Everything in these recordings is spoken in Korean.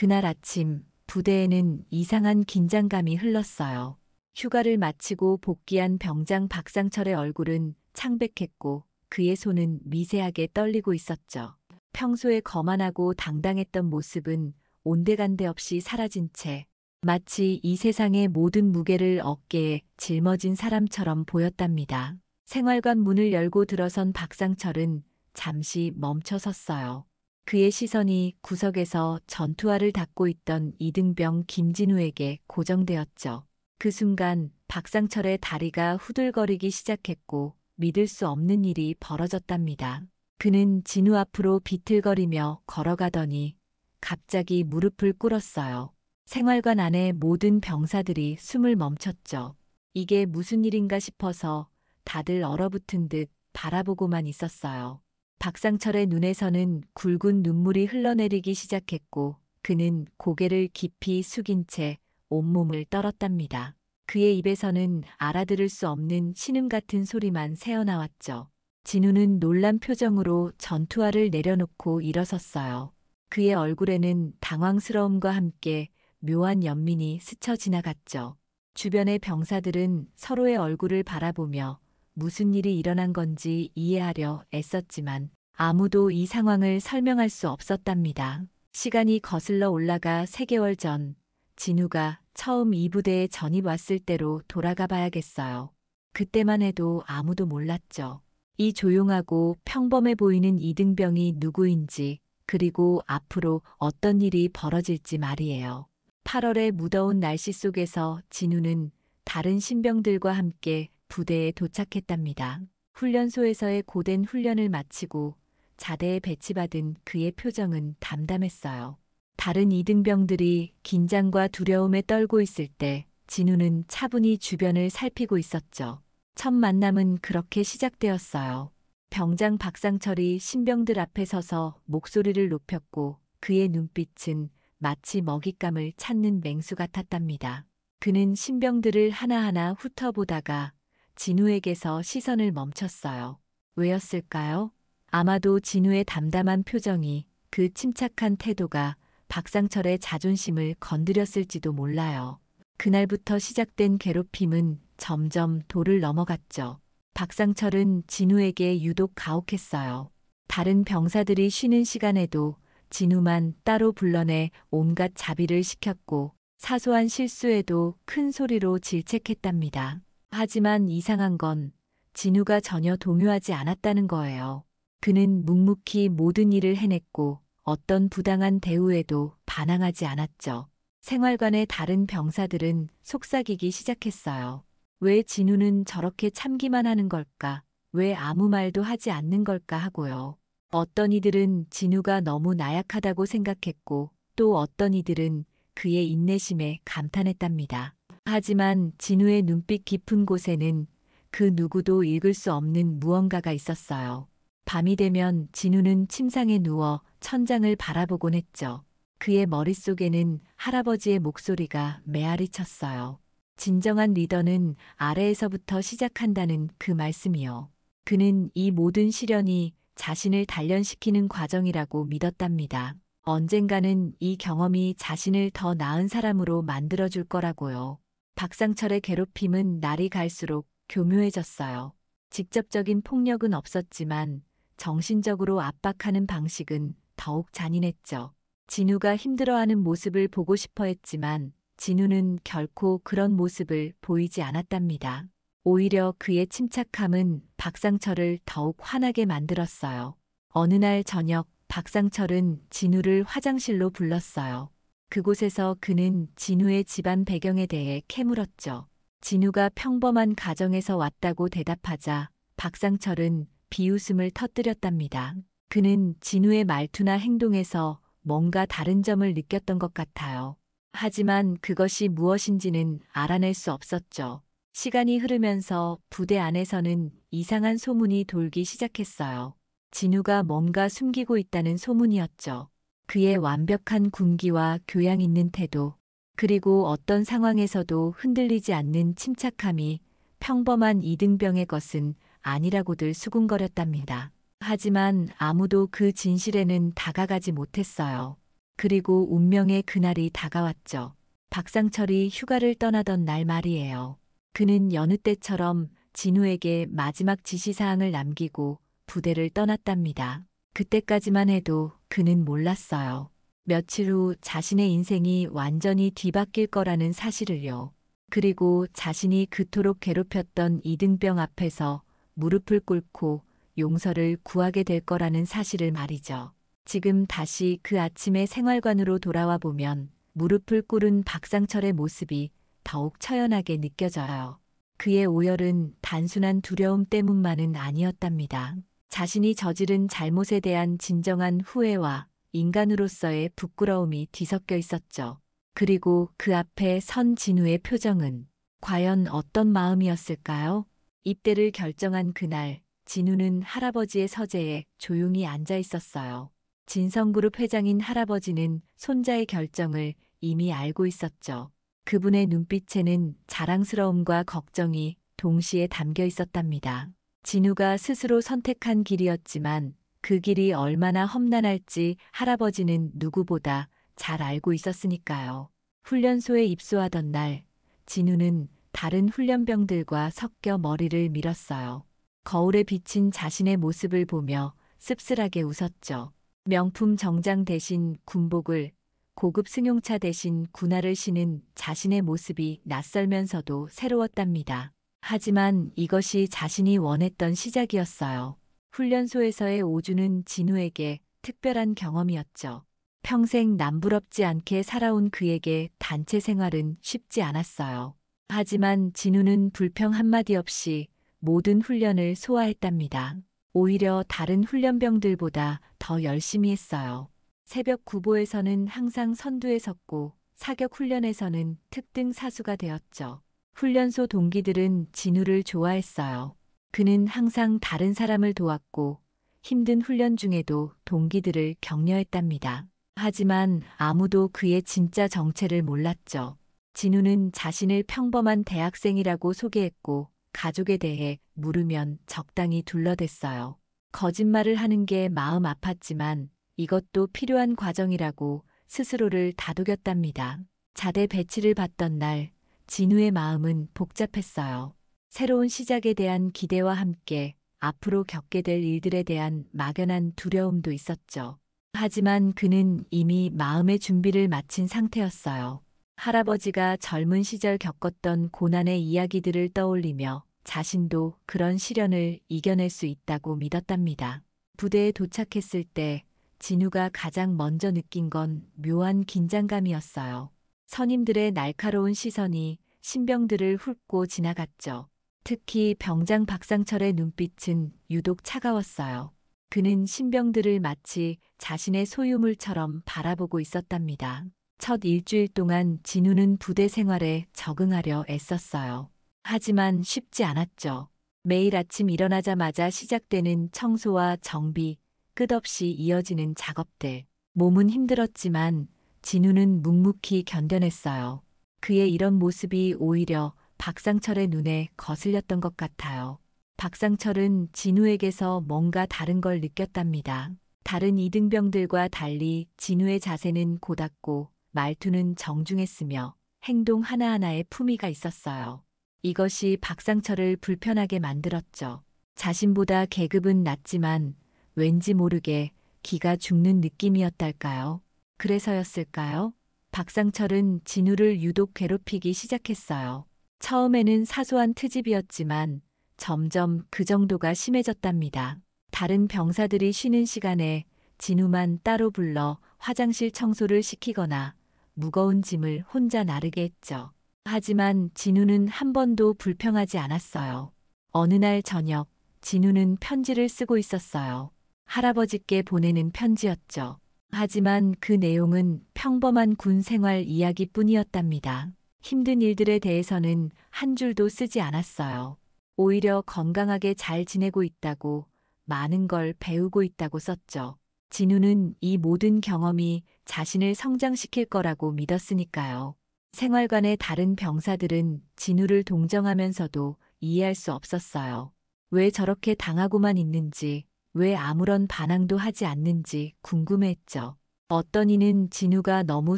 그날 아침 부대에는 이상한 긴장감이 흘렀어요. 휴가를 마치고 복귀한 병장 박상철의 얼굴은 창백했고 그의 손은 미세하게 떨리고 있었죠. 평소에 거만하고 당당했던 모습은 온데간데 없이 사라진 채 마치 이 세상의 모든 무게를 어깨에 짊어진 사람처럼 보였답니다. 생활관 문을 열고 들어선 박상철은 잠시 멈춰 섰어요. 그의 시선이 구석에서 전투화를 닦고 있던 이등병 김진우에게 고정되었죠. 그 순간 박상철의 다리가 후들거리기 시작했고 믿을 수 없는 일이 벌어졌답니다. 그는 진우 앞으로 비틀거리며 걸어가더니 갑자기 무릎을 꿇었어요. 생활관 안의 모든 병사들이 숨을 멈췄죠. 이게 무슨 일인가 싶어서 다들 얼어붙은 듯 바라보고만 있었어요. 박상철의 눈에서는 굵은 눈물이 흘러내리기 시작했고 그는 고개를 깊이 숙인 채 온몸을 떨었답니다. 그의 입에서는 알아들을 수 없는 신음 같은 소리만 새어나왔죠. 진우는 놀란 표정으로 전투화를 내려놓고 일어섰어요. 그의 얼굴에는 당황스러움과 함께 묘한 연민이 스쳐 지나갔죠. 주변의 병사들은 서로의 얼굴을 바라보며 무슨 일이 일어난 건지 이해하려 애썼지만 아무도 이 상황을 설명할 수 없었답니다. 시간이 거슬러 올라가 3개월 전 진우가 처음 이 부대에 전입 왔을 때로 돌아가 봐야겠어요. 그때만 해도 아무도 몰랐죠. 이 조용하고 평범해 보이는 이등병이 누구인지 그리고 앞으로 어떤 일이 벌어질지 말이에요. 8월의 무더운 날씨 속에서 진우는 다른 신병들과 함께 부대에 도착했답니다. 훈련소에서의 고된 훈련을 마치고 자대에 배치받은 그의 표정은 담담했어요. 다른 이등병들이 긴장과 두려움에 떨고 있을 때 진우는 차분히 주변을 살피고 있었죠. 첫 만남은 그렇게 시작되었어요. 병장 박상철이 신병들 앞에 서서 목소리를 높였고 그의 눈빛은 마치 먹잇감을 찾는 맹수 같았답니다. 그는 신병들을 하나하나 훑어보다가 진우에게서 시선을 멈췄어요. 왜였을까요? 아마도 진우의 담담한 표정이 그 침착한 태도가 박상철의 자존심을 건드렸을지도 몰라요. 그날부터 시작된 괴롭힘은 점점 도를 넘어갔죠. 박상철은 진우에게 유독 가혹했어요. 다른 병사들이 쉬는 시간에도 진우만 따로 불러내 온갖 자비를 시켰고 사소한 실수에도 큰 소리로 질책했답니다. 하지만 이상한 건 진우가 전혀 동요하지 않았다는 거예요. 그는 묵묵히 모든 일을 해냈고 어떤 부당한 대우에도 반항하지 않았죠. 생활관의 다른 병사들은 속삭이기 시작했어요. 왜 진우는 저렇게 참기만 하는 걸까? 왜 아무 말도 하지 않는 걸까 하고요. 어떤 이들은 진우가 너무 나약하다고 생각했고 또 어떤 이들은 그의 인내심에 감탄했답니다. 하지만 진우의 눈빛 깊은 곳에는 그 누구도 읽을 수 없는 무언가가 있었어요. 밤이 되면 진우는 침상에 누워 천장을 바라보곤 했죠. 그의 머릿속에는 할아버지의 목소리가 메아리 쳤어요. 진정한 리더는 아래에서부터 시작한다는 그 말씀이요. 그는 이 모든 시련이 자신을 단련시키는 과정이라고 믿었답니다. 언젠가는 이 경험이 자신을 더 나은 사람으로 만들어줄 거라고요. 박상철의 괴롭힘은 날이 갈수록 교묘해졌어요. 직접적인 폭력은 없었지만 정신적으로 압박하는 방식은 더욱 잔인했죠. 진우가 힘들어하는 모습을 보고 싶어 했지만 진우는 결코 그런 모습을 보이지 않았답니다. 오히려 그의 침착함은 박상철을 더욱 화나게 만들었어요. 어느 날 저녁 박상철은 진우를 화장실로 불렀어요. 그곳에서 그는 진우의 집안 배경에 대해 캐물었죠. 진우가 평범한 가정에서 왔다고 대답하자 박상철은 비웃음을 터뜨렸답니다. 그는 진우의 말투나 행동에서 뭔가 다른 점을 느꼈던 것 같아요. 하지만 그것이 무엇인지는 알아낼 수 없었죠. 시간이 흐르면서 부대 안에서는 이상한 소문이 돌기 시작했어요. 진우가 뭔가 숨기고 있다는 소문이었죠. 그의 완벽한 군기와 교양 있는 태도, 그리고 어떤 상황에서도 흔들리지 않는 침착함이 평범한 이등병의 것은 아니라고들 수군거렸답니다. 하지만 아무도 그 진실에는 다가가지 못했어요. 그리고 운명의 그날이 다가왔죠. 박상철이 휴가를 떠나던 날 말이에요. 그는 여느 때처럼 진우에게 마지막 지시사항을 남기고 부대를 떠났답니다. 그때까지만 해도 그는 몰랐어요. 며칠 후 자신의 인생이 완전히 뒤바뀔 거라는 사실을요. 그리고 자신이 그토록 괴롭혔던 이등병 앞에서 무릎을 꿇고 용서를 구하게 될 거라는 사실을 말이죠. 지금 다시 그 아침의 생활관으로 돌아와 보면 무릎을 꿇은 박상철의 모습이 더욱 처연하게 느껴져요. 그의 오열은 단순한 두려움 때문만은 아니었답니다. 자신이 저지른 잘못에 대한 진정한 후회와 인간으로서의 부끄러움이 뒤섞여 있었죠. 그리고 그 앞에 선 진우의 표정은 과연 어떤 마음이었을까요? 입대를 결정한 그날, 진우는 할아버지의 서재에 조용히 앉아 있었어요. 진성그룹 회장인 할아버지는 손자의 결정을 이미 알고 있었죠. 그분의 눈빛에는 자랑스러움과 걱정이 동시에 담겨 있었답니다. 진우가 스스로 선택한 길이었지만 그 길이 얼마나 험난할지 할아버지는 누구보다 잘 알고 있었으니까요. 훈련소에 입소하던 날, 진우는 다른 훈련병들과 섞여 머리를 밀었어요. 거울에 비친 자신의 모습을 보며 씁쓸하게 웃었죠. 명품 정장 대신 군복을, 고급 승용차 대신 군화를 신은 자신의 모습이 낯설면서도 새로웠답니다. 하지만 이것이 자신이 원했던 시작이었어요. 훈련소에서의 5주는 진우에게 특별한 경험이었죠. 평생 남부럽지 않게 살아온 그에게 단체 생활은 쉽지 않았어요. 하지만 진우는 불평 한마디 없이 모든 훈련을 소화했답니다. 오히려 다른 훈련병들보다 더 열심히 했어요. 새벽 구보에서는 항상 선두에 섰고 사격 훈련에서는 특등 사수가 되었죠. 훈련소 동기들은 진우를 좋아했어요. 그는 항상 다른 사람을 도왔고 힘든 훈련 중에도 동기들을 격려했답니다. 하지만 아무도 그의 진짜 정체를 몰랐죠. 진우는 자신을 평범한 대학생이라고 소개했고 가족에 대해 물으면 적당히 둘러댔어요. 거짓말을 하는 게 마음 아팠지만 이것도 필요한 과정이라고 스스로를 다독였답니다. 자대 배치를 받던 날 진우의 마음은 복잡했어요. 새로운 시작에 대한 기대와 함께 앞으로 겪게 될 일들에 대한 막연한 두려움도 있었죠. 하지만 그는 이미 마음의 준비를 마친 상태였어요. 할아버지가 젊은 시절 겪었던 고난의 이야기들을 떠올리며 자신도 그런 시련을 이겨낼 수 있다고 믿었답니다. 부대에 도착했을 때 진우가 가장 먼저 느낀 건 묘한 긴장감이었어요. 선임들의 날카로운 시선이 신병들을 훑고 지나갔죠. 특히 병장 박상철의 눈빛은 유독 차가웠어요. 그는 신병들을 마치 자신의 소유물처럼 바라보고 있었답니다. 첫 일주일 동안 진우는 부대 생활에 적응하려 애썼어요. 하지만 쉽지 않았죠. 매일 아침 일어나자마자 시작되는 청소와 정비, 끝없이 이어지는 작업들. 몸은 힘들었지만 진우는 묵묵히 견뎌냈어요. 그의 이런 모습이 오히려 박상철의 눈에 거슬렸던 것 같아요. 박상철은 진우에게서 뭔가 다른 걸 느꼈답니다. 다른 이등병들과 달리 진우의 자세는 고닫고 말투는 정중했으며 행동 하나하나에 품위가 있었어요. 이것이 박상철을 불편하게 만들었죠. 자신보다 계급은 낮지만 왠지 모르게 기가 죽는 느낌이었달까요? 그래서였을까요? 박상철은 진우를 유독 괴롭히기 시작했어요. 처음에는 사소한 트집이었지만 점점 그 정도가 심해졌답니다. 다른 병사들이 쉬는 시간에 진우만 따로 불러 화장실 청소를 시키거나 무거운 짐을 혼자 나르게 했죠. 하지만 진우는 한 번도 불평하지 않았어요. 어느 날 저녁, 진우는 편지를 쓰고 있었어요. 할아버지께 보내는 편지였죠. 하지만 그 내용은 평범한 군 생활 이야기뿐이었답니다. 힘든 일들에 대해서는 한 줄도 쓰지 않았어요. 오히려 건강하게 잘 지내고 있다고, 많은 걸 배우고 있다고 썼죠. 진우는 이 모든 경험이 자신을 성장시킬 거라고 믿었으니까요. 생활관의 다른 병사들은 진우를 동정하면서도 이해할 수 없었어요. 왜 저렇게 당하고만 있는지, 왜 아무런 반항도 하지 않는지 궁금해했죠. 어떤 이는 진우가 너무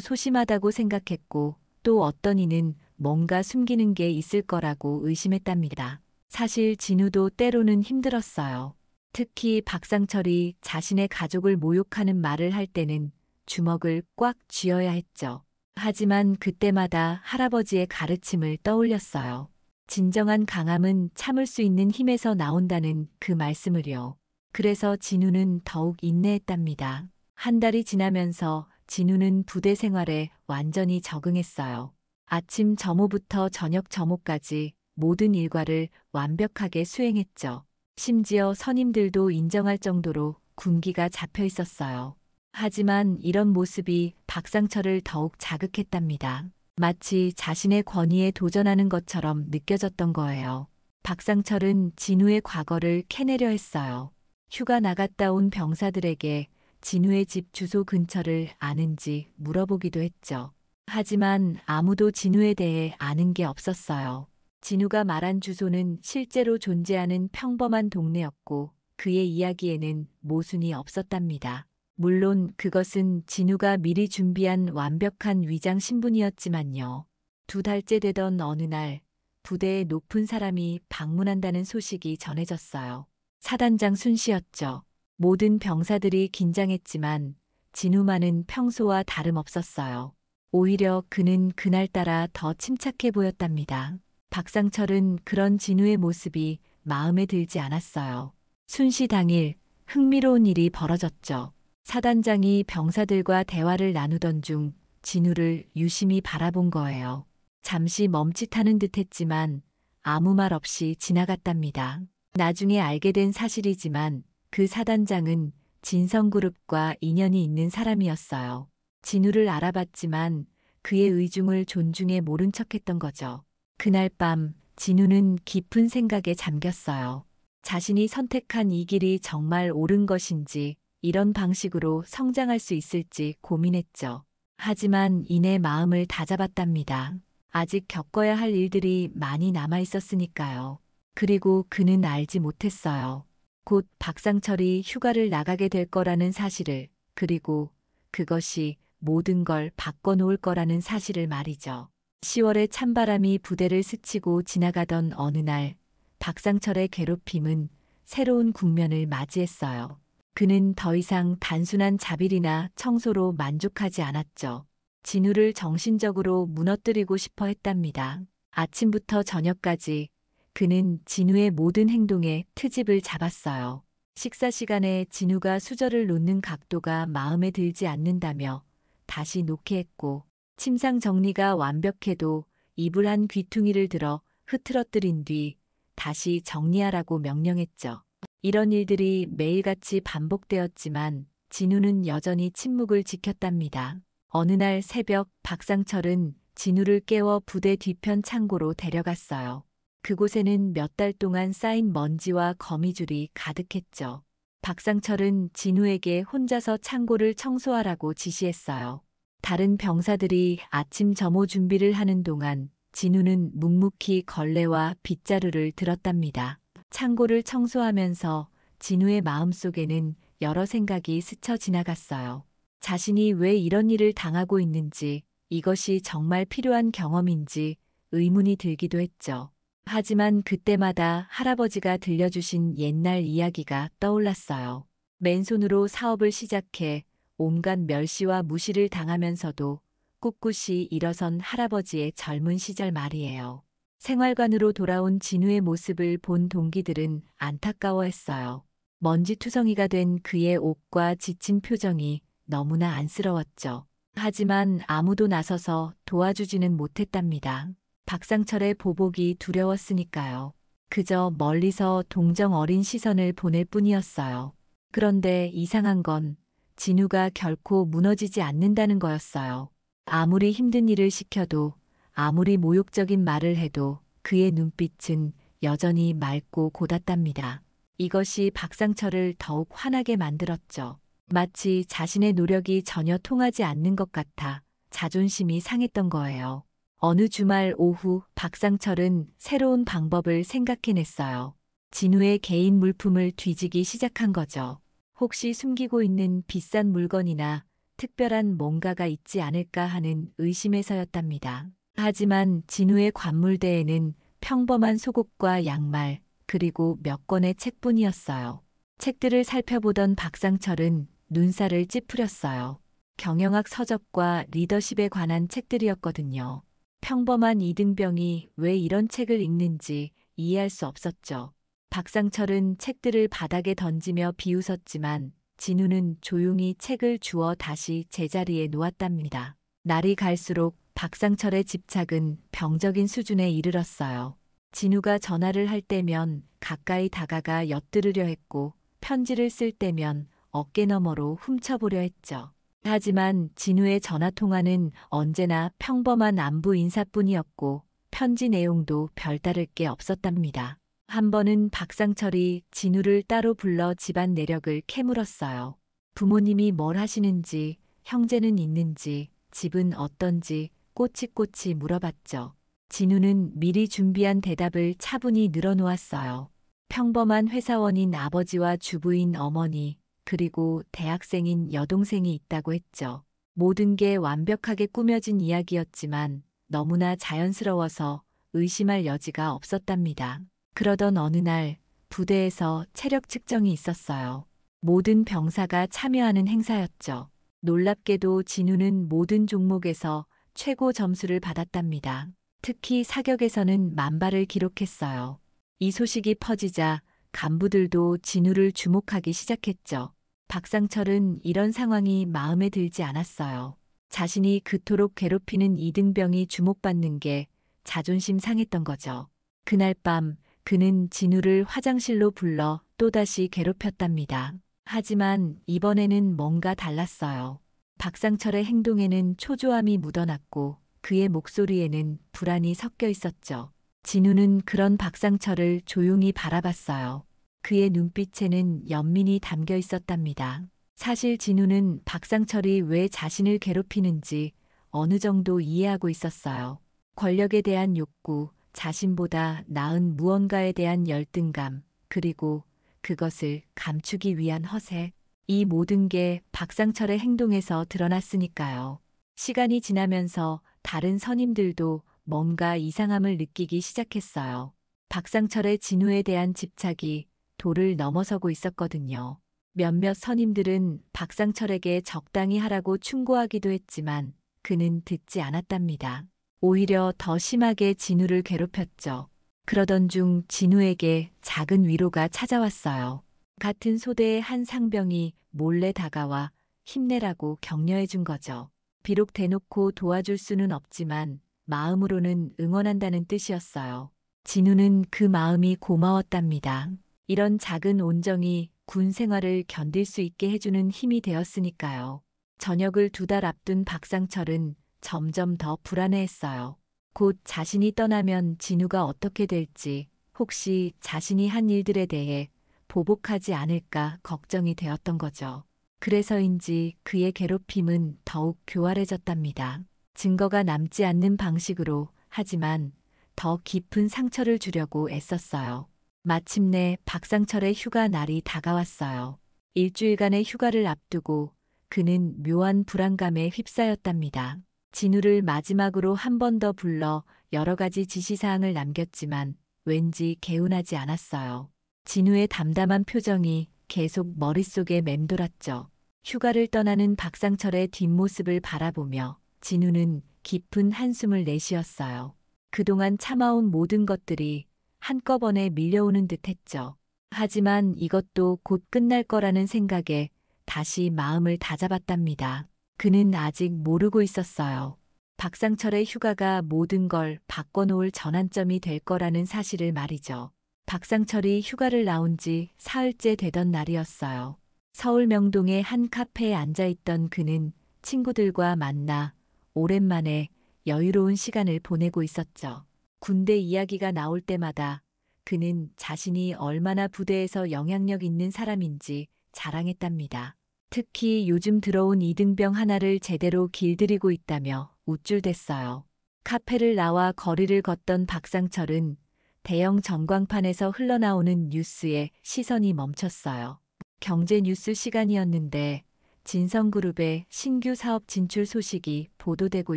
소심하다고 생각했고 또 어떤 이는 뭔가 숨기는 게 있을 거라고 의심했답니다. 사실 진우도 때로는 힘들었어요. 특히 박상철이 자신의 가족을 모욕하는 말을 할 때는 주먹을 꽉 쥐어야 했죠. 하지만 그때마다 할아버지의 가르침을 떠올렸어요. 진정한 강함은 참을 수 있는 힘에서 나온다는 그 말씀을요. 그래서 진우는 더욱 인내했답니다. 한 달이 지나면서 진우는 부대 생활에 완전히 적응했어요. 아침 점호부터 저녁 점호까지 모든 일과를 완벽하게 수행했죠. 심지어 선임들도 인정할 정도로 군기가 잡혀 있었어요. 하지만 이런 모습이 박상철을 더욱 자극했답니다. 마치 자신의 권위에 도전하는 것처럼 느껴졌던 거예요. 박상철은 진우의 과거를 캐내려 했어요. 휴가 나갔다 온 병사들에게 진우의 집 주소 근처를 아는지 물어보기도 했죠. 하지만 아무도 진우에 대해 아는 게 없었어요. 진우가 말한 주소는 실제로 존재하는 평범한 동네였고 그의 이야기에는 모순이 없었답니다. 물론 그것은 진우가 미리 준비한 완벽한 위장 신분이었지만요. 2달째 되던 어느 날 부대에 높은 사람이 방문한다는 소식이 전해졌어요. 사단장 순 씨였죠. 모든 병사들이 긴장했지만 진우만은 평소와 다름없었어요. 오히려 그는 그날따라 더 침착해 보였답니다. 박상철은 그런 진우의 모습이 마음에 들지 않았어요. 순시 당일 흥미로운 일이 벌어졌죠. 사단장이 병사들과 대화를 나누던 중 진우를 유심히 바라본 거예요. 잠시 멈칫하는 듯 했지만 아무 말 없이 지나갔답니다. 나중에 알게 된 사실이지만 그 사단장은 진성그룹과 인연이 있는 사람이었어요. 진우를 알아봤지만 그의 의중을 존중해 모른 척했던 거죠. 그날 밤 진우는 깊은 생각에 잠겼어요. 자신이 선택한 이 길이 정말 옳은 것인지 이런 방식으로 성장할 수 있을지 고민했죠. 하지만 이내 마음을 다잡았답니다. 아직 겪어야 할 일들이 많이 남아 있었으니까요. 그리고 그는 알지 못했어요. 곧 박상철이 휴가를 나가게 될 거라는 사실을, 그리고 그것이 모든 걸 바꿔놓을 거라는 사실을 말이죠. 10월의 찬바람이 부대를 스치고 지나가던 어느 날, 박상철의 괴롭힘은 새로운 국면을 맞이했어요. 그는 더 이상 단순한 자빌이나 청소로 만족하지 않았죠. 진우를 정신적으로 무너뜨리고 싶어 했답니다. 아침부터 저녁까지 그는 진우의 모든 행동에 트집을 잡았어요. 식사 시간에 진우가 수저를 놓는 각도가 마음에 들지 않는다며 다시 놓게 했고, 침상 정리가 완벽해도 이불 한 귀퉁이를 들어 흐트러뜨린 뒤 다시 정리하라고 명령했죠. 이런 일들이 매일같이 반복되었지만 진우는 여전히 침묵을 지켰답니다. 어느 날 새벽 박상철은 진우를 깨워 부대 뒤편 창고로 데려갔어요. 그곳에는 몇 달 동안 쌓인 먼지와 거미줄이 가득했죠. 박상철은 진우에게 혼자서 창고를 청소하라고 지시했어요. 다른 병사들이 아침 점호 준비를 하는 동안 진우는 묵묵히 걸레와 빗자루를 들었답니다. 창고를 청소하면서 진우의 마음속에는 여러 생각이 스쳐 지나갔어요. 자신이 왜 이런 일을 당하고 있는지, 이것이 정말 필요한 경험인지 의문이 들기도 했죠. 하지만 그때마다 할아버지가 들려주신 옛날 이야기가 떠올랐어요. 맨손으로 사업을 시작해 온갖 멸시와 무시를 당하면서도 꿋꿋이 일어선 할아버지의 젊은 시절 말이에요. 생활관으로 돌아온 진우의 모습을 본 동기들은 안타까워했어요. 먼지투성이가 된 그의 옷과 지친 표정이 너무나 안쓰러웠죠. 하지만 아무도 나서서 도와주지는 못했답니다. 박상철의 보복이 두려웠으니까요. 그저 멀리서 동정 어린 시선을 보낼 뿐이었어요. 그런데 이상한 건 진우가 결코 무너지지 않는다는 거였어요. 아무리 힘든 일을 시켜도, 아무리 모욕적인 말을 해도 그의 눈빛은 여전히 맑고 고닫답니다. 이것이 박상철을 더욱 화나게 만들었죠. 마치 자신의 노력이 전혀 통하지 않는 것 같아 자존심이 상했던 거예요. 어느 주말 오후 박상철은 새로운 방법을 생각해냈어요. 진우의 개인 물품을 뒤지기 시작한 거죠. 혹시 숨기고 있는 비싼 물건이나 특별한 뭔가가 있지 않을까 하는 의심에서였답니다. 하지만 진우의 관물대에는 평범한 속옷과 양말, 그리고 몇 권의 책뿐이었어요. 책들을 살펴보던 박상철은 눈살을 찌푸렸어요. 경영학 서적과 리더십에 관한 책들이었거든요. 평범한 이등병이 왜 이런 책을 읽는지 이해할 수 없었죠. 박상철은 책들을 바닥에 던지며 비웃었지만 진우는 조용히 책을 주워 다시 제자리에 놓았답니다. 날이 갈수록 박상철의 집착은 병적인 수준에 이르렀어요. 진우가 전화를 할 때면 가까이 다가가 엿들으려 했고 편지를 쓸 때면 어깨너머로 훔쳐보려 했죠. 하지만 진우의 전화통화는 언제나 평범한 안부 인사뿐이었고 편지 내용도 별다를 게 없었답니다. 한 번은 박상철이 진우를 따로 불러 집안 내력을 캐물었어요. 부모님이 뭘 하시는지, 형제는 있는지, 집은 어떤지 꼬치꼬치 물어봤죠. 진우는 미리 준비한 대답을 차분히 늘어놓았어요. 평범한 회사원인 아버지와 주부인 어머니, 그리고 대학생인 여동생이 있다고 했죠. 모든 게 완벽하게 꾸며진 이야기였지만 너무나 자연스러워서 의심할 여지가 없었답니다. 그러던 어느 날 부대에서 체력 측정이 있었어요. 모든 병사가 참여하는 행사였죠. 놀랍게도 진우는 모든 종목에서 최고 점수를 받았답니다. 특히 사격에서는 만발을 기록했어요. 이 소식이 퍼지자 간부들도 진우를 주목하기 시작했죠. 박상철은 이런 상황이 마음에 들지 않았어요. 자신이 그토록 괴롭히는 이등병이 주목받는 게 자존심 상했던 거죠. 그날 밤 그는 진우를 화장실로 불러 또다시 괴롭혔답니다. 하지만 이번에는 뭔가 달랐어요. 박상철의 행동에는 초조함이 묻어났고 그의 목소리에는 불안이 섞여 있었죠. 진우는 그런 박상철을 조용히 바라봤어요. 그의 눈빛에는 연민이 담겨 있었답니다. 사실 진우는 박상철이 왜 자신을 괴롭히는지 어느 정도 이해하고 있었어요. 권력에 대한 욕구, 자신보다 나은 무언가에 대한 열등감, 그리고 그것을 감추기 위한 허세. 이 모든 게 박상철의 행동에서 드러났으니까요. 시간이 지나면서 다른 선임들도 뭔가 이상함을 느끼기 시작했어요. 박상철의 진우에 대한 집착이 도를 넘어서고 있었거든요. 몇몇 선임들은 박상철에게 적당히 하라고 충고하기도 했지만 그는 듣지 않았답니다. 오히려 더 심하게 진우를 괴롭혔죠. 그러던 중 진우에게 작은 위로가 찾아왔어요. 같은 소대의 한 상병이 몰래 다가와 힘내라고 격려해 준 거죠. 비록 대놓고 도와줄 수는 없지만 마음으로는 응원한다는 뜻이었어요. 진우는 그 마음이 고마웠답니다. 이런 작은 온정이 군 생활을 견딜 수 있게 해주는 힘이 되었으니까요. 전역을 2달 앞둔 박상철은 점점 더 불안해했어요. 곧 자신이 떠나면 진우가 어떻게 될지, 혹시 자신이 한 일들에 대해 보복하지 않을까 걱정이 되었던 거죠. 그래서인지 그의 괴롭힘은 더욱 교활해졌답니다. 증거가 남지 않는 방식으로, 하지만 더 깊은 상처를 주려고 애썼어요. 마침내 박상철의 휴가 날이 다가왔어요. 일주일간의 휴가를 앞두고 그는 묘한 불안감에 휩싸였답니다. 진우를 마지막으로 한 번 더 불러 여러 가지 지시사항을 남겼지만 왠지 개운하지 않았어요. 진우의 담담한 표정이 계속 머릿속에 맴돌았죠. 휴가를 떠나는 박상철의 뒷모습을 바라보며 진우는 깊은 한숨을 내쉬었어요. 그동안 참아온 모든 것들이 한꺼번에 밀려오는 듯 했죠. 하지만 이것도 곧 끝날 거라는 생각에 다시 마음을 다잡았답니다. 그는 아직 모르고 있었어요. 박상철의 휴가가 모든 걸 바꿔놓을 전환점이 될 거라는 사실을 말이죠. 박상철이 휴가를 나온 지 사흘째 되던 날이었어요. 서울 명동의 한 카페에 앉아있던 그는 친구들과 만나 오랜만에 여유로운 시간을 보내고 있었죠. 군대 이야기가 나올 때마다 그는 자신이 얼마나 부대에서 영향력 있는 사람인지 자랑했답니다. 특히 요즘 들어온 이등병 하나를 제대로 길들이고 있다며 우쭐댔어요. 카페를 나와 거리를 걷던 박상철은 대형 전광판에서 흘러나오는 뉴스에 시선이 멈췄어요. 경제 뉴스 시간이었는데 진성그룹의 신규 사업 진출 소식이 보도되고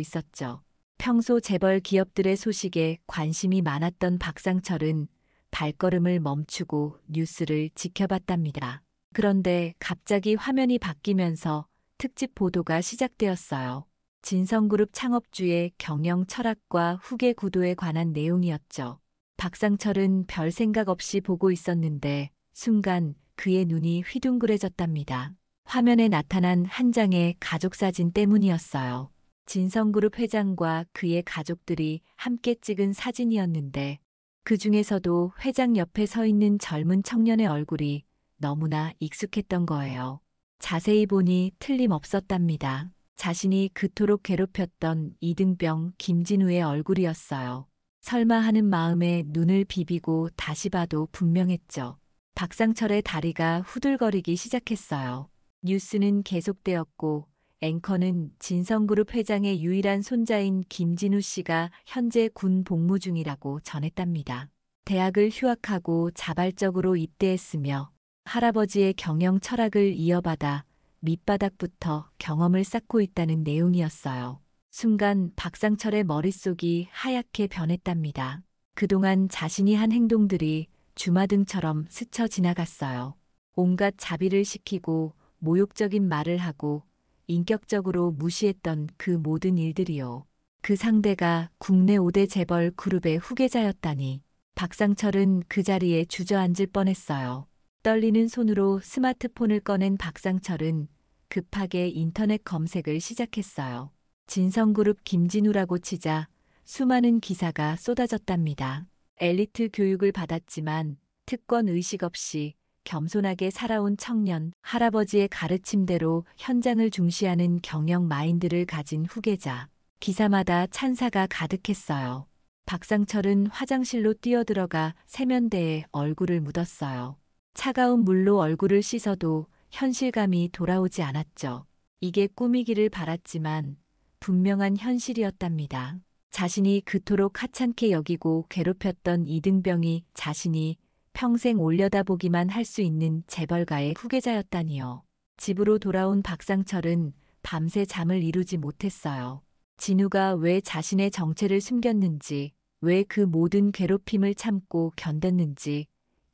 있었죠. 평소 재벌 기업들의 소식에 관심이 많았던 박상철은 발걸음을 멈추고 뉴스를 지켜봤답니다. 그런데 갑자기 화면이 바뀌면서 특집 보도가 시작되었어요. 진성그룹 창업주의 경영 철학과 후계 구도에 관한 내용이었죠. 박상철은 별 생각 없이 보고 있었는데 순간 그의 눈이 휘둥그레졌답니다. 화면에 나타난 한 장의 가족사진 때문이었어요. 진성그룹 회장과 그의 가족들이 함께 찍은 사진이었는데 그 중에서도 회장 옆에 서 있는 젊은 청년의 얼굴이 너무나 익숙했던 거예요. 자세히 보니 틀림없었답니다. 자신이 그토록 괴롭혔던 이등병 김진우의 얼굴이었어요. 설마 하는 마음에 눈을 비비고 다시 봐도 분명했죠. 박상철의 다리가 후들거리기 시작했어요. 뉴스는 계속되었고 앵커는 진성그룹 회장의 유일한 손자인 김진우 씨가 현재 군 복무 중이라고 전했답니다. 대학을 휴학하고 자발적으로 입대했으며 할아버지의 경영 철학을 이어받아 밑바닥부터 경험을 쌓고 있다는 내용이었어요. 순간 박상철의 머릿속이 하얗게 변했답니다. 그동안 자신이 한 행동들이 주마등처럼 스쳐 지나갔어요. 온갖 자비를 시키고 모욕적인 말을 하고 인격적으로 무시했던 그 모든 일들이요. 그 상대가 국내 5대 재벌 그룹의 후계자였다니 박상철은 그 자리에 주저앉을 뻔했어요. 떨리는 손으로 스마트폰을 꺼낸 박상철은 급하게 인터넷 검색을 시작했어요. 진성그룹 김진우라고 치자 수많은 기사가 쏟아졌답니다. 엘리트 교육을 받았지만 특권 의식 없이 겸손하게 살아온 청년, 할아버지의 가르침대로 현장을 중시하는 경영 마인드를 가진 후계자. 기사마다 찬사가 가득했어요. 박상철은 화장실로 뛰어들어가 세면대에 얼굴을 묻었어요. 차가운 물로 얼굴을 씻어도 현실감이 돌아오지 않았죠. 이게 꿈이기를 바랐지만 분명한 현실이었답니다. 자신이 그토록 하찮게 여기고 괴롭혔던 이등병이 자신이 평생 올려다보기만 할 수 있는 재벌가의 후계자였다니요. 집으로 돌아온 박상철은 밤새 잠을 이루지 못했어요. 진우가 왜 자신의 정체를 숨겼는지, 왜 그 모든 괴롭힘을 참고 견뎠는지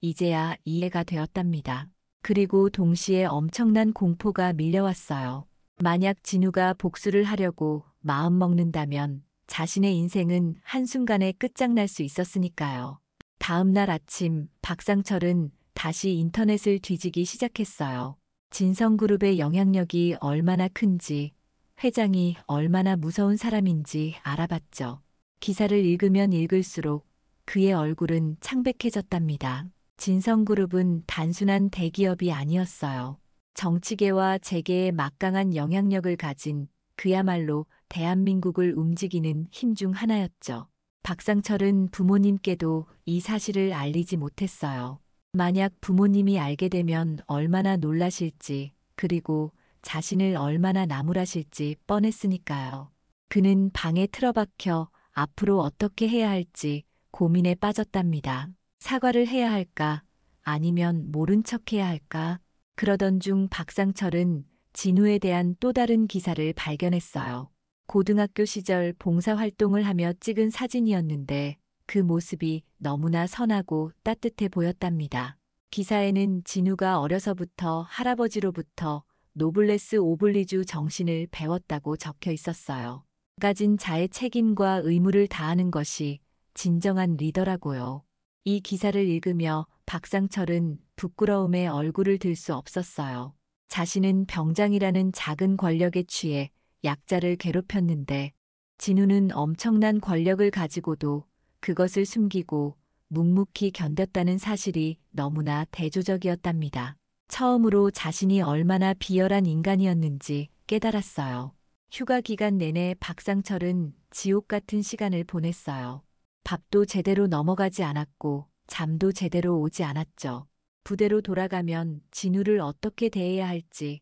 이제야 이해가 되었답니다. 그리고 동시에 엄청난 공포가 밀려왔어요. 만약 진우가 복수를 하려고 마음먹는다면 자신의 인생은 한순간에 끝장날 수 있었으니까요. 다음 날 아침 박상철은 다시 인터넷을 뒤지기 시작했어요. 진성그룹의 영향력이 얼마나 큰지, 회장이 얼마나 무서운 사람인지 알아봤죠. 기사를 읽으면 읽을수록 그의 얼굴은 창백해졌답니다. 진성그룹은 단순한 대기업이 아니었어요. 정치계와 재계의 막강한 영향력을 가진 그야말로 대한민국을 움직이는 힘 중 하나였죠. 박상철은 부모님께도 이 사실을 알리지 못했어요. 만약 부모님이 알게 되면 얼마나 놀라실지, 그리고 자신을 얼마나 나무라실지 뻔했으니까요. 그는 방에 틀어박혀 앞으로 어떻게 해야 할지 고민에 빠졌답니다. 사과를 해야 할까? 아니면 모른 척 해야 할까? 그러던 중 박상철은 진우에 대한 또 다른 기사를 발견했어요. 고등학교 시절 봉사활동을 하며 찍은 사진이었는데 그 모습이 너무나 선하고 따뜻해 보였답니다. 기사에는 진우가 어려서부터 할아버지로부터 노블레스 오블리주 정신을 배웠다고 적혀 있었어요. 가진 자의 책임과 의무를 다하는 것이 진정한 리더라고요. 이 기사를 읽으며 박상철은 부끄러움에 얼굴을 들 수 없었어요. 자신은 병장이라는 작은 권력에 취해 약자를 괴롭혔는데 진우는 엄청난 권력을 가지고도 그것을 숨기고 묵묵히 견뎠다는 사실이 너무나 대조적이었답니다. 처음으로 자신이 얼마나 비열한 인간이었는지 깨달았어요. 휴가 기간 내내 박상철은 지옥 같은 시간을 보냈어요. 밥도 제대로 넘어가지 않았고 잠도 제대로 오지 않았죠. 부대로 돌아가면 진우를 어떻게 대해야 할지,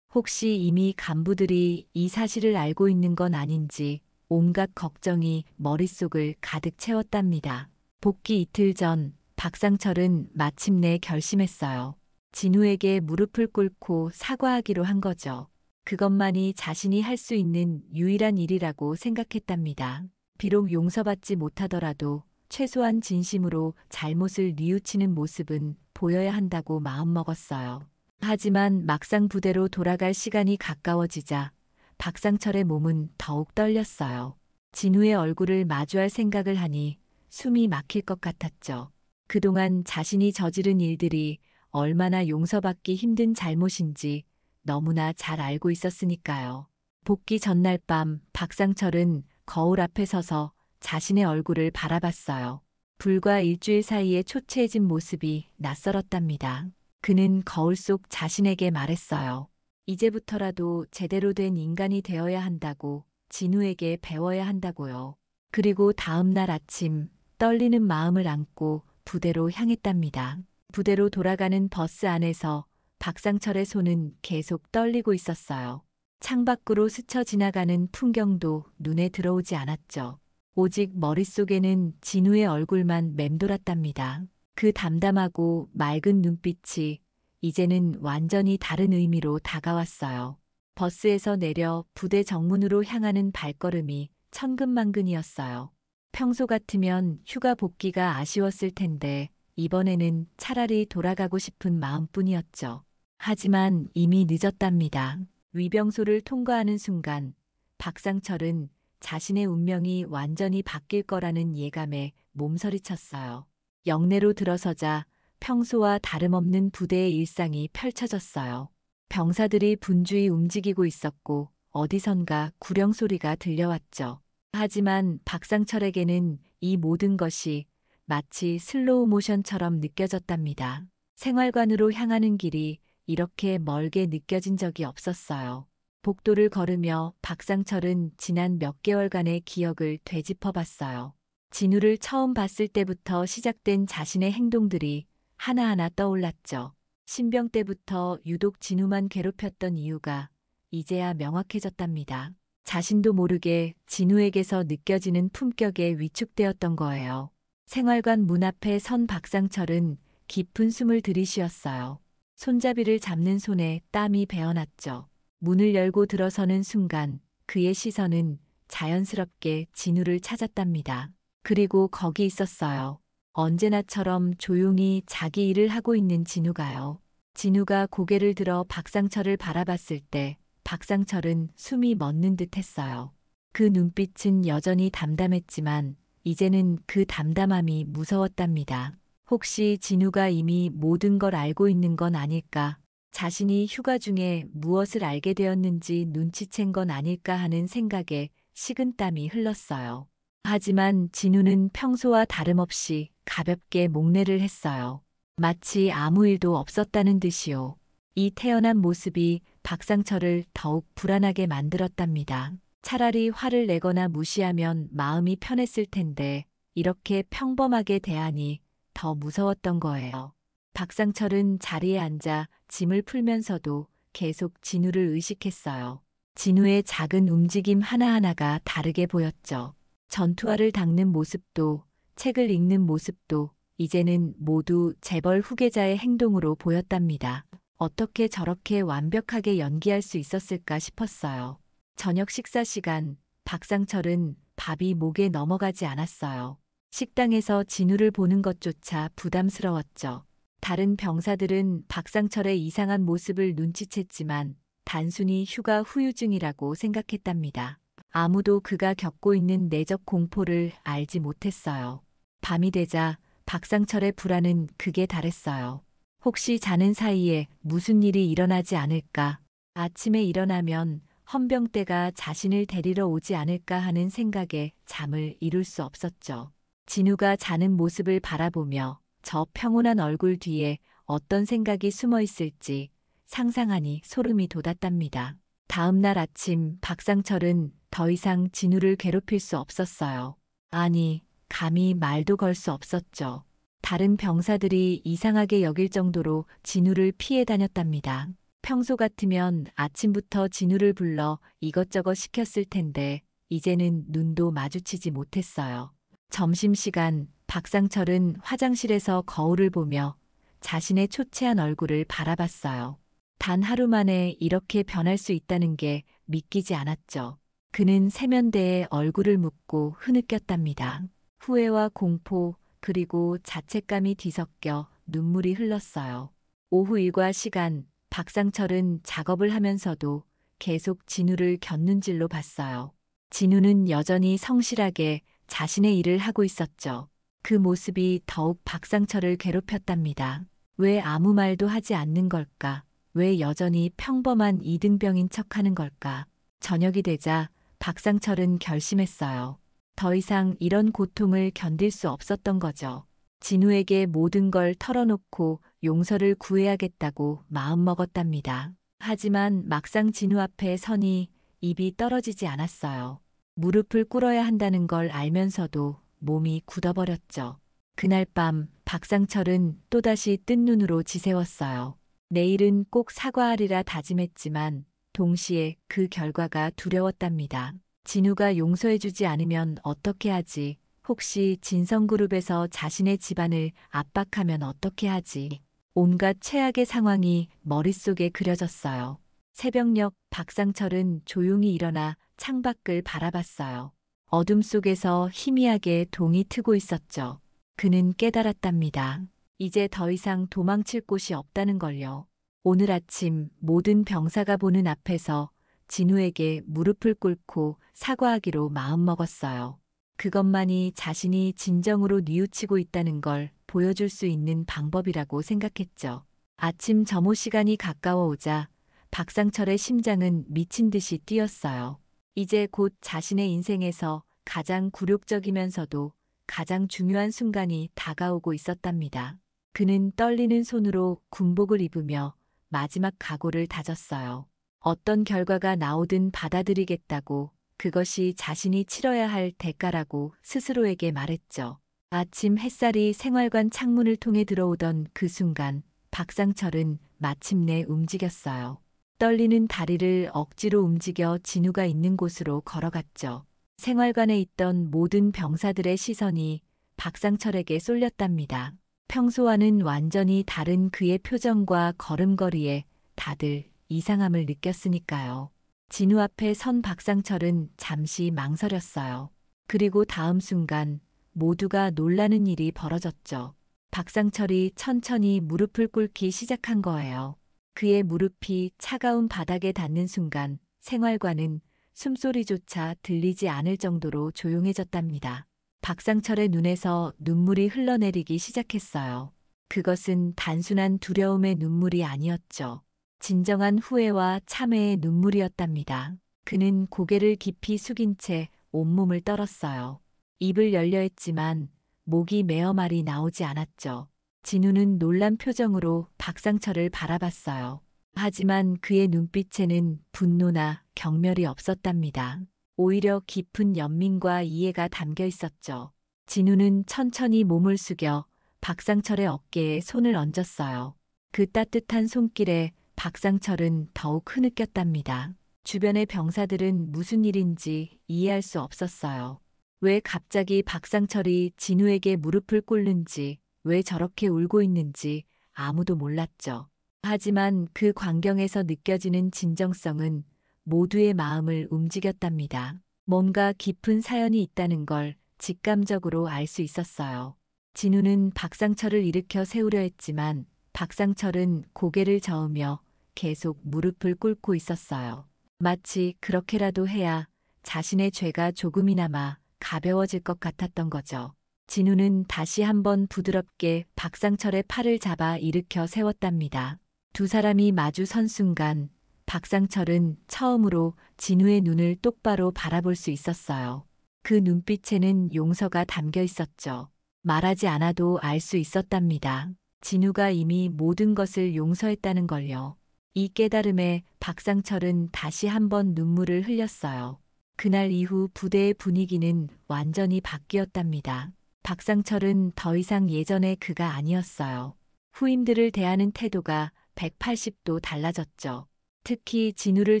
혹시 이미 간부들이 이 사실을 알고 있는 건 아닌지 온갖 걱정이 머릿속을 가득 채웠답니다. 복귀 이틀 전 박상철은 마침내 결심했어요. 진우에게 무릎을 꿇고 사과하기로 한 거죠. 그것만이 자신이 할 수 있는 유일한 일이라고 생각했답니다. 비록 용서받지 못하더라도 최소한 진심으로 잘못을 뉘우치는 모습은 보여야 한다고 마음먹었어요. 하지만 막상 부대로 돌아갈 시간이 가까워지자 박상철의 몸은 더욱 떨렸어요. 진우의 얼굴을 마주할 생각을 하니 숨이 막힐 것 같았죠. 그동안 자신이 저지른 일들이 얼마나 용서받기 힘든 잘못인지 너무나 잘 알고 있었으니까요. 복귀 전날 밤 박상철은 거울 앞에 서서 자신의 얼굴을 바라봤어요. 불과 일주일 사이에 초췌해진 모습이 낯설었답니다. 그는 거울 속 자신에게 말했어요. 이제부터라도 제대로 된 인간이 되어야 한다고, 진우에게 배워야 한다고요. 그리고 다음 날 아침 떨리는 마음을 안고 부대로 향했답니다. 부대로 돌아가는 버스 안에서 박상철의 손은 계속 떨리고 있었어요. 창밖으로 스쳐 지나가는 풍경도 눈에 들어오지 않았죠. 오직 머릿속에는 진우의 얼굴만 맴돌았답니다. 그 담담하고 맑은 눈빛이 이제는 완전히 다른 의미로 다가왔어요. 버스에서 내려 부대 정문으로 향하는 발걸음이 천근만근이었어요. 평소 같으면 휴가 복귀가 아쉬웠을 텐데 이번에는 차라리 돌아가고 싶은 마음뿐이었죠. 하지만 이미 늦었답니다. 위병소를 통과하는 순간 박상철은 자신의 운명이 완전히 바뀔 거라는 예감에 몸서리쳤어요. 영내로 들어서자 평소와 다름없는 부대의 일상이 펼쳐졌어요. 병사들이 분주히 움직이고 있었고 어디선가 구령 소리가 들려왔죠. 하지만 박상철에게는 이 모든 것이 마치 슬로우 모션처럼 느껴졌답니다. 생활관으로 향하는 길이 이렇게 멀게 느껴진 적이 없었어요. 복도를 걸으며 박상철은 지난 몇 개월간의 기억을 되짚어봤어요. 진우를 처음 봤을 때부터 시작된 자신의 행동들이 하나하나 떠올랐죠. 신병 때부터 유독 진우만 괴롭혔던 이유가 이제야 명확해졌답니다. 자신도 모르게 진우에게서 느껴지는 품격에 위축되었던 거예요. 생활관 문 앞에 선 박상철은 깊은 숨을 들이쉬었어요. 손잡이를 잡는 손에 땀이 배어났죠. 문을 열고 들어서는 순간 그의 시선은 자연스럽게 진우를 찾았답니다. 그리고 거기 있었어요. 언제나처럼 조용히 자기 일을 하고 있는 진우가요. 진우가 고개를 들어 박상철을 바라봤을 때 박상철은 숨이 멎는 듯 했어요. 그 눈빛은 여전히 담담했지만 이제는 그 담담함이 무서웠답니다. 혹시 진우가 이미 모든 걸 알고 있는 건 아닐까? 자신이 휴가 중에 무엇을 알게 되었는지 눈치챈 건 아닐까 하는 생각에 식은땀이 흘렀어요. 하지만 진우는 평소와 다름없이 가볍게 목례를 했어요. 마치 아무 일도 없었다는 듯이요. 이 태연한 모습이 박상철을 더욱 불안하게 만들었답니다. 차라리 화를 내거나 무시하면 마음이 편했을 텐데 이렇게 평범하게 대하니 더 무서웠던 거예요. 박상철은 자리에 앉아 짐을 풀면서도 계속 진우를 의식했어요. 진우의 작은 움직임 하나하나가 다르게 보였죠. 전투화를 닦는 모습도 책을 읽는 모습도 이제는 모두 재벌 후계자의 행동으로 보였답니다. 어떻게 저렇게 완벽하게 연기할 수 있었을까 싶었어요. 저녁 식사 시간, 박상철은 밥이 목에 넘어가지 않았어요. 식당에서 진우를 보는 것조차 부담스러웠죠. 다른 병사들은 박상철의 이상한 모습을 눈치챘지만 단순히 휴가 후유증이라고 생각했답니다. 아무도 그가 겪고 있는 내적 공포를 알지 못했어요. 밤이 되자 박상철의 불안은 극에 달했어요. 혹시 자는 사이에 무슨 일이 일어나지 않을까? 아침에 일어나면 헌병대가 자신을 데리러 오지 않을까 하는 생각에 잠을 이룰 수 없었죠. 진우가 자는 모습을 바라보며 저 평온한 얼굴 뒤에 어떤 생각이 숨어 있을지 상상하니 소름이 돋았답니다. 다음 날 아침 박상철은 더 이상 진우를 괴롭힐 수 없었어요. 아니, 감히 말도 걸 수 없었죠. 다른 병사들이 이상하게 여길 정도로 진우를 피해 다녔답니다. 평소 같으면 아침부터 진우를 불러 이것저것 시켰을 텐데 이제는 눈도 마주치지 못했어요. 점심시간 박상철은 화장실에서 거울을 보며 자신의 초췌한 얼굴을 바라봤어요. 단 하루 만에 이렇게 변할 수 있다는 게 믿기지 않았죠. 그는 세면대에 얼굴을 묻고 흐느꼈답니다. 후회와 공포, 그리고 자책감이 뒤섞여 눈물이 흘렀어요. 오후 일과 시간, 박상철은 작업을 하면서도 계속 진우를 곁눈질로 봤어요. 진우는 여전히 성실하게 자신의 일을 하고 있었죠. 그 모습이 더욱 박상철을 괴롭혔답니다. 왜 아무 말도 하지 않는 걸까? 왜 여전히 평범한 이등병인 척하는 걸까? 저녁이 되자 박상철은 결심했어요. 더 이상 이런 고통을 견딜 수 없었던 거죠. 진우에게 모든 걸 털어놓고 용서를 구해야겠다고 마음먹었답니다. 하지만 막상 진우 앞에 서니 입이 떨어지지 않았어요. 무릎을 꿇어야 한다는 걸 알면서도 몸이 굳어버렸죠. 그날 밤 박상철은 또다시 뜬 눈으로 지새웠어요. 내일은 꼭 사과하리라 다짐했지만 동시에 그 결과가 두려웠답니다. 진우가 용서해주지 않으면 어떻게 하지? 혹시 진성그룹에서 자신의 집안을 압박하면 어떻게 하지? 온갖 최악의 상황이 머릿속에 그려졌어요. 새벽녘 박상철은 조용히 일어나 창밖을 바라봤어요. 어둠 속에서 희미하게 동이 트고 있었죠. 그는 깨달았답니다. 이제 더 이상 도망칠 곳이 없다는 걸요. 오늘 아침 모든 병사가 보는 앞에서 진우에게 무릎을 꿇고 사과하기로 마음먹었어요. 그것만이 자신이 진정으로 뉘우치고 있다는 걸 보여줄 수 있는 방법이라고 생각했죠. 아침 점호 시간이 가까워오자 박상철의 심장은 미친 듯이 뛰었어요. 이제 곧 자신의 인생에서 가장 굴욕적이면서도 가장 중요한 순간이 다가오고 있었답니다. 그는 떨리는 손으로 군복을 입으며 마지막 각오를 다졌어요. 어떤 결과가 나오든 받아들이겠다고, 그것이 자신이 치러야 할 대가라고 스스로에게 말했죠. 아침 햇살이 생활관 창문을 통해 들어오던 그 순간 박상철은 마침내 움직였어요. 떨리는 다리를 억지로 움직여 진우가 있는 곳으로 걸어갔죠. 생활관에 있던 모든 병사들의 시선이 박상철에게 쏠렸답니다. 평소와는 완전히 다른 그의 표정과 걸음걸이에 다들 이상함을 느꼈으니까요. 진우 앞에 선 박상철은 잠시 망설였어요. 그리고 다음 순간 모두가 놀라는 일이 벌어졌죠. 박상철이 천천히 무릎을 꿇기 시작한 거예요. 그의 무릎이 차가운 바닥에 닿는 순간 생활관은 숨소리조차 들리지 않을 정도로 조용해졌답니다. 박상철의 눈에서 눈물이 흘러내리기 시작했어요. 그것은 단순한 두려움의 눈물이 아니었죠. 진정한 후회와 참회의 눈물이었답니다. 그는 고개를 깊이 숙인 채 온몸을 떨었어요. 입을 열려 했지만 목이 메어 말이 나오지 않았죠. 진우는 놀란 표정으로 박상철을 바라봤어요. 하지만 그의 눈빛에는 분노나 경멸이 없었답니다. 오히려 깊은 연민과 이해가 담겨 있었죠. 진우는 천천히 몸을 숙여 박상철의 어깨에 손을 얹었어요. 그 따뜻한 손길에 박상철은 더욱 흐느꼈답니다. 주변의 병사들은 무슨 일인지 이해할 수 없었어요. 왜 갑자기 박상철이 진우에게 무릎을 꿇는지, 왜 저렇게 울고 있는지 아무도 몰랐죠. 하지만 그 광경에서 느껴지는 진정성은 모두의 마음을 움직였답니다. 뭔가 깊은 사연이 있다는 걸 직감적으로 알 수 있었어요. 진우는 박상철을 일으켜 세우려 했지만 박상철은 고개를 저으며 계속 무릎을 꿇고 있었어요. 마치 그렇게라도 해야 자신의 죄가 조금이나마 가벼워질 것 같았던 거죠. 진우는 다시 한번 부드럽게 박상철의 팔을 잡아 일으켜 세웠답니다. 두 사람이 마주 선 순간 박상철은 처음으로 진우의 눈을 똑바로 바라볼 수 있었어요. 그 눈빛에는 용서가 담겨 있었죠. 말하지 않아도 알 수 있었답니다. 진우가 이미 모든 것을 용서했다는 걸요. 이 깨달음에 박상철은 다시 한번 눈물을 흘렸어요. 그날 이후 부대의 분위기는 완전히 바뀌었답니다. 박상철은 더 이상 예전의 그가 아니었어요. 후임들을 대하는 태도가 180도 달라졌죠. 특히 진우를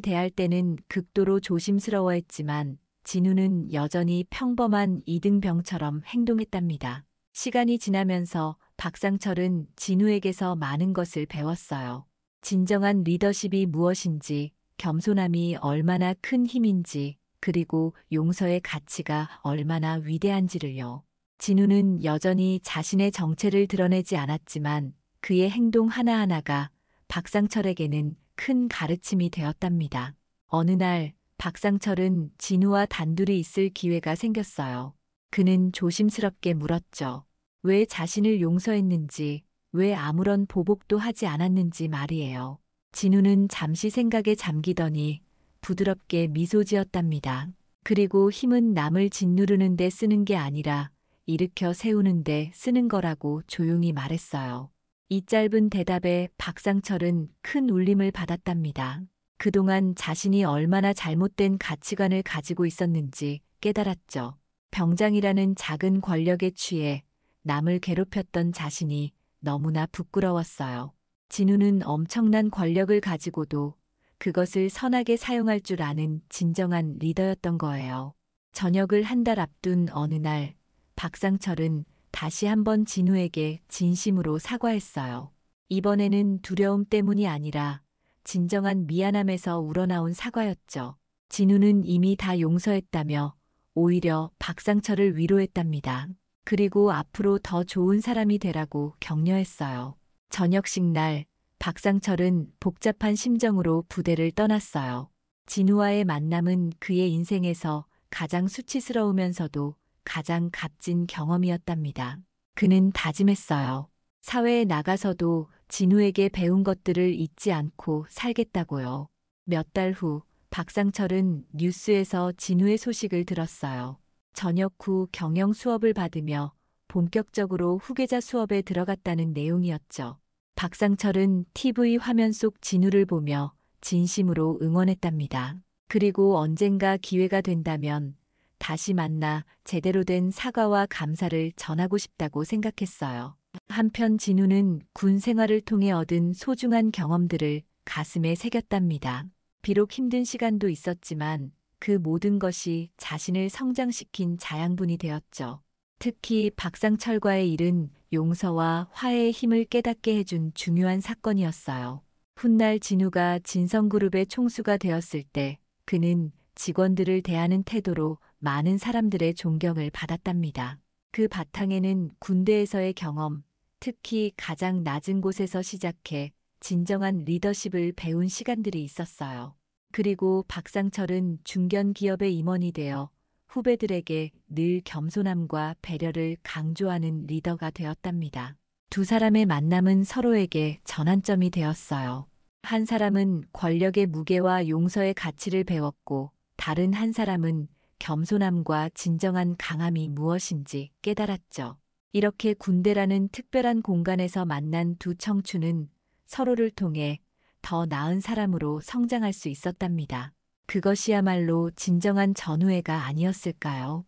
대할 때는 극도로 조심스러워했지만 진우는 여전히 평범한 이등병처럼 행동했답니다. 시간이 지나면서 박상철은 진우에게서 많은 것을 배웠어요. 진정한 리더십이 무엇인지, 겸손함이 얼마나 큰 힘인지, 그리고 용서의 가치가 얼마나 위대한지를요. 진우는 여전히 자신의 정체를 드러내지 않았지만 그의 행동 하나하나가 박상철에게는 큰 가르침이 되었답니다. 어느 날 박상철은 진우와 단둘이 있을 기회가 생겼어요. 그는 조심스럽게 물었죠. 왜 자신을 용서했는지, 왜 아무런 보복도 하지 않았는지 말이에요. 진우는 잠시 생각에 잠기더니 부드럽게 미소 지었답니다. 그리고 힘은 남을 짓누르는 데 쓰는 게 아니라 일으켜 세우는 데 쓰는 거라고 조용히 말했어요. 이 짧은 대답에 박상철은 큰 울림을 받았답니다. 그동안 자신이 얼마나 잘못된 가치관을 가지고 있었는지 깨달았죠. 병장이라는 작은 권력에 취해 남을 괴롭혔던 자신이 너무나 부끄러웠어요. 진우는 엄청난 권력을 가지고도 그것을 선하게 사용할 줄 아는 진정한 리더였던 거예요. 전역을 한 달 앞둔 어느 날, 박상철은 다시 한번 진우에게 진심으로 사과했어요. 이번에는 두려움 때문이 아니라 진정한 미안함에서 우러나온 사과였죠. 진우는 이미 다 용서했다며 오히려 박상철을 위로했답니다. 그리고 앞으로 더 좋은 사람이 되라고 격려했어요. 저녁식 날, 박상철은 복잡한 심정으로 부대를 떠났어요. 진우와의 만남은 그의 인생에서 가장 수치스러우면서도 가장 값진 경험이었답니다. 그는 다짐했어요. 사회에 나가서도 진우에게 배운 것들을 잊지 않고 살겠다고요. 몇 달 후, 박상철은 뉴스에서 진우의 소식을 들었어요. 전역 후 경영 수업을 받으며 본격적으로 후계자 수업에 들어갔다는 내용이었죠. 박상철은 TV 화면 속 진우를 보며 진심으로 응원했답니다. 그리고 언젠가 기회가 된다면 다시 만나 제대로 된 사과와 감사를 전하고 싶다고 생각했어요. 한편 진우는 군 생활을 통해 얻은 소중한 경험들을 가슴에 새겼답니다. 비록 힘든 시간도 있었지만 그 모든 것이 자신을 성장시킨 자양분이 되었죠. 특히 박상철과의 일은 용서와 화해의 힘을 깨닫게 해준 중요한 사건이었어요. 훗날 진우가 진성그룹의 총수가 되었을 때 그는 직원들을 대하는 태도로 많은 사람들의 존경을 받았답니다. 그 바탕에는 군대에서의 경험, 특히 가장 낮은 곳에서 시작해 진정한 리더십을 배운 시간들이 있었어요. 그리고 박상철은 중견 기업의 임원이 되어 후배들에게 늘 겸손함과 배려를 강조하는 리더가 되었답니다. 두 사람의 만남은 서로에게 전환점이 되었어요. 한 사람은 권력의 무게와 용서의 가치를 배웠고 다른 한 사람은 겸손함과 진정한 강함이 무엇인지 깨달았죠. 이렇게 군대라는 특별한 공간에서 만난 두 청춘은 서로를 통해 더 나은 사람으로 성장할 수 있었답니다. 그것이야말로 진정한 전우애가 아니었을까요?